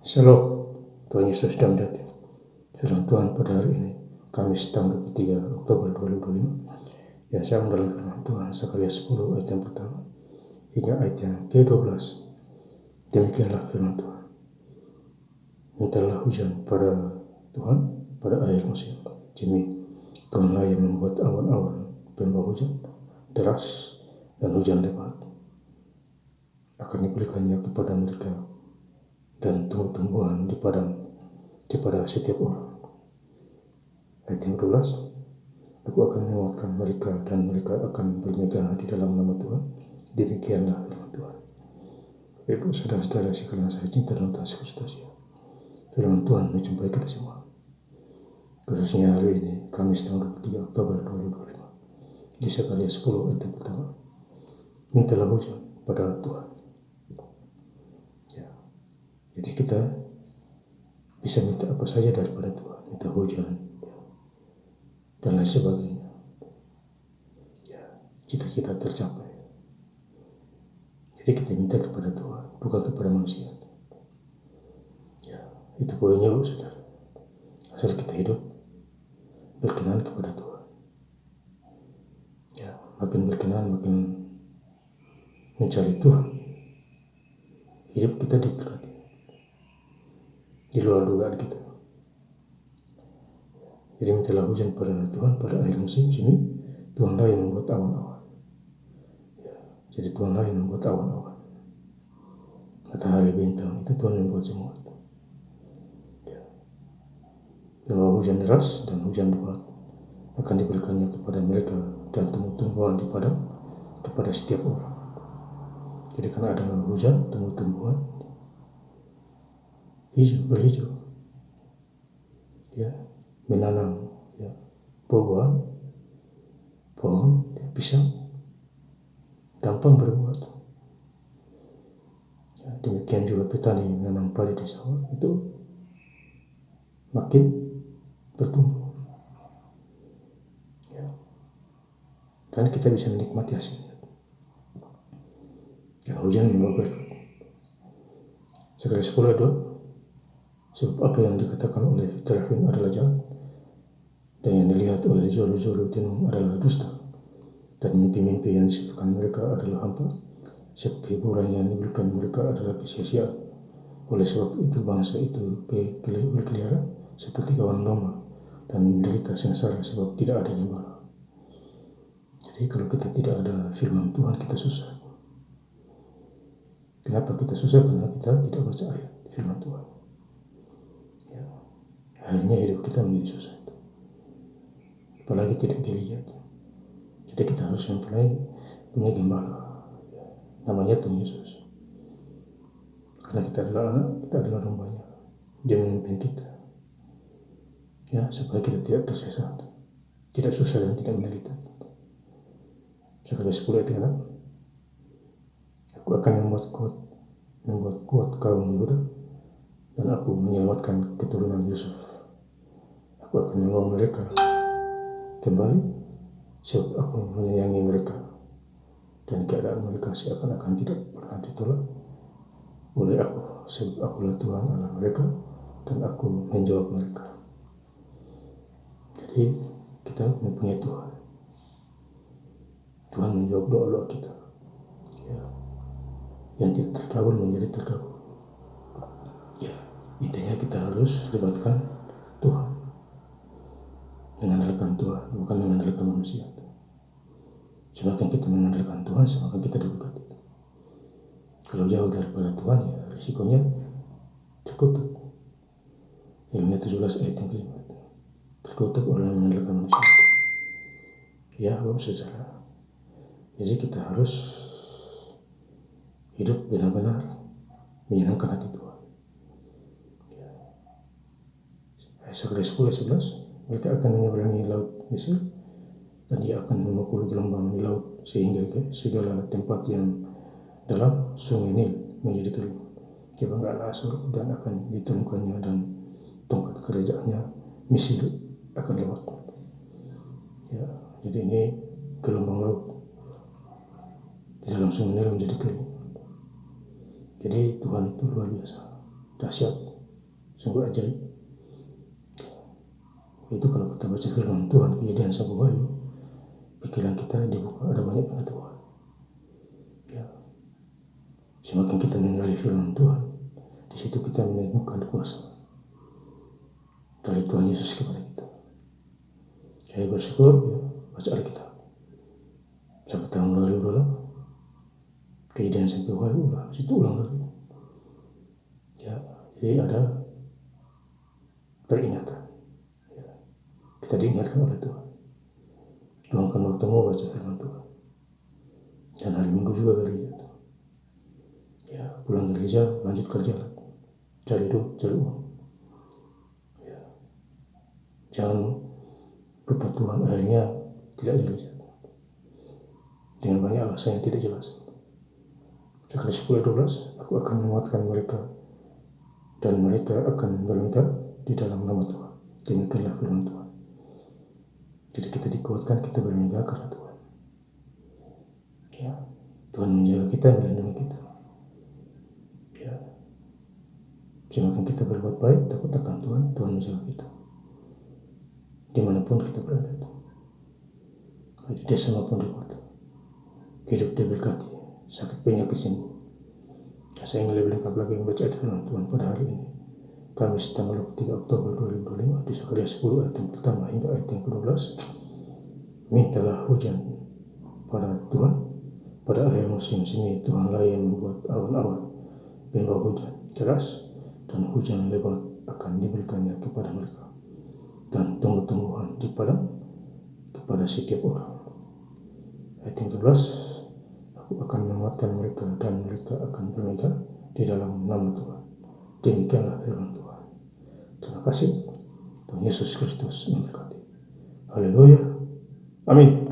Shalom, Tuhan Yesus dan datang. Firman Tuhan pada hari ini, Kamis tanggal 23 Oktober 2025. Yang saya dalam firman Tuhan, Sakaria 10 ayat yang pertama hingga ayat yang ke-12. Demikianlah firman Tuhan. Mintalah hujan pada Tuhan pada akhir musim. Demi Tuhanlah yang membuat awan-awan pembawa hujan, deras dan hujan lebat. Akan diberikannya kepada mereka dan tumbuh-tumbuhan di padang kepada setiap orang. Ayat yang 12, aku akan menguatkan mereka dan mereka akan bermegah di dalam nama Tuhan. Demikianlah firman Tuhan. Ibu saudara-saudara sekalian saya cinta dalam Tuhan Kristus ya. Firman Tuhan menjumpai kita semua. Khususnya hari ini, Kamis tanggal 23 Oktober 2025. Di Sakaria 10 ayat yang pertama. Mintalah hujan pada Tuhan. Ya. Jadi kita bisa minta apa saja daripada Tuhan. Minta hujan dan lain sebagainya. Ya, cita-cita tercapai. Jadi kita minta kepada Tuhan, bukan kepada manusia. Ya, itu poinnya Bu Saudara. Asal kita hidup berkenan kepada Tuhan. Ya, makin berkenan, makin mencari Tuhan. Hidup kita diberkati. Di luar dugaan kita. Jadi mintalah hujan pada Tuhan pada akhir musim sini. Tuhanlah yang membuat awan-awan. Ya, jadi Tuhanlah yang membuat awan-awan. Matahari, bintang, itu Tuhan yang membuat semua. Ya. Bahwa hujan deras dan hujan lebat akan diberikannya kepada mereka dan tumbuh-tumbuhan di padang kepada setiap orang. Jadi karena ada hujan, tumbuh-tumbuhan berhijau, ya, menanam, ya, buah-buahan, pohon, ya, pisang, gampang berbuat. Ya, demikian juga petani menanam padi di sawah itu makin bertumbuh. Ya. Dan kita bisa menikmati hasilnya. Yang hujan membawa berkat. Sakaria 10 ayat 2. Sebab apa yang dikatakan oleh Terafim adalah jahat, dan yang dilihat oleh Zoro-Zoro Tenung adalah dusta, dan mimpi-mimpi yang disebutkan mereka adalah hampa, sebab hiburan yang diberikan mereka adalah kesia-siaan. Oleh sebab itu bangsa itu berkeliaran seperti kawan domba, dan menderita sengsara sebab tidak ada gembala. Jadi kalau kita tidak ada firman Tuhan, kita susah. Kenapa kita susah? Karena kita tidak baca ayat firman Tuhan. Ya. Akhirnya hidup kita menjadi susah. Apalagi tidak gereja. Jadi kita harus mempunyai punya gembala. Ya. Namanya Tuhan Yesus. Karena kita adalah anak, kita adalah dombanya. Dia memimpin kita. Ya, supaya kita tidak tersesat. Tidak susah dan tidak menderita. Sakaria 10 ayat 6. Aku akan membuat kuat kaum Yehuda, dan aku menyelamatkan keturunan Yusuf. Aku akan membawa mereka kembali, sebab aku menyayangi mereka, dan keadaan mereka seakan-akan tidak pernah ditolak oleh aku, sebab akulah Tuhan Allah mereka, dan aku menjawab mereka. Jadi kita mempunyai Tuhan. Tuhan menjawab doa-doa kita. Ya. Yang tidak terkabul menjadi terkabul. Ya, intinya kita harus libatkan Tuhan. Mengandalkan Tuhan, bukan mengandalkan manusia. Semakin kita mengandalkan Tuhan, semakin kita diberkati. Kalau jauh daripada Tuhan, ya risikonya terkutuk. Yeremia 17 ayat yang kelima. Terkutuk oleh mengandalkan manusia. Ya, Bapak Saudara. Jadi kita harus hidup benar-benar menyenangkan hati Tuhan. Ya. Sakaria 10:11, mereka akan menyeberangi laut Mesir, dan dia akan memukul gelombang di laut sehingga segala tempat yang dalam sungai Nil menjadi kering. Kebanggaan Asur dan akan diturunkannya, dan tongkat kerajaannya Mesir akan lewat. Ya, jadi ini gelombang laut di dalam sungai Nil menjadi kering. Jadi Tuhan itu luar biasa, dahsyat. sungguh ajaib. Itu kalau kita baca firman Tuhan, Kejadian 1 Wahyu, pikiran kita dibuka, ada banyak pengetahuan. Ya. Semakin kita mengenali firman Tuhan, di situ kita menemukan kuasa dari Tuhan Yesus kepada kita. Saya bersyukur ya, baca Alkitab sampai tahun 2028, Kejadian 1 Wahyu ulah, situ ulang lagi. Ya, jadi ada peringatan. Ya. Kita diingatkan oleh Tuhan. Luangkan waktumu baca firman Tuhan. Dan hari Minggu juga gereja. Ya, pulang gereja, lanjut kerja lagi. Cari duit, cari uang. Ya. Jangan lupa Tuhan, akhirnya tidak gereja. Dengan banyak alasan yang tidak jelas. Sekali 10-12, aku akan menguatkan mereka dan mereka akan bermegah di dalam nama Tuhan. Demikianlah firman Tuhan. Jadi kita dikuatkan, kita bermegah karena Tuhan. Ya, Tuhan menjaga kita, melindungi kita. Ya, semakin kita berbuat baik, takut akan Tuhan, Tuhan menjaga kita. Dimanapun kita berada, di desa maupun di kota, hidup diberkati, sakit penyakit sembuh. Saya ingin lebih lengkap lagi membaca firman Tuhan pada hari ini, Kamis tanggal 23 Oktober 2025, di Sakaria 10 ayat yang pertama hingga ayat yang ke-12. Mintalah hujan pada Tuhan pada akhir musim sini. Tuhanlah yang membuat awan-awan membawa hujan deras, dan hujan lebat akan diberikannya kepada mereka, dan tumbuh-tumbuhan di padang kepada setiap orang. Ayat yang ke-12, aku akan menguatkan mereka dan mereka akan bermegah di dalam nama Tuhan. Demikianlah firman Tuhan. Terima kasih. Tuhan Yesus Kristus memberkati. Haleluya. Amin.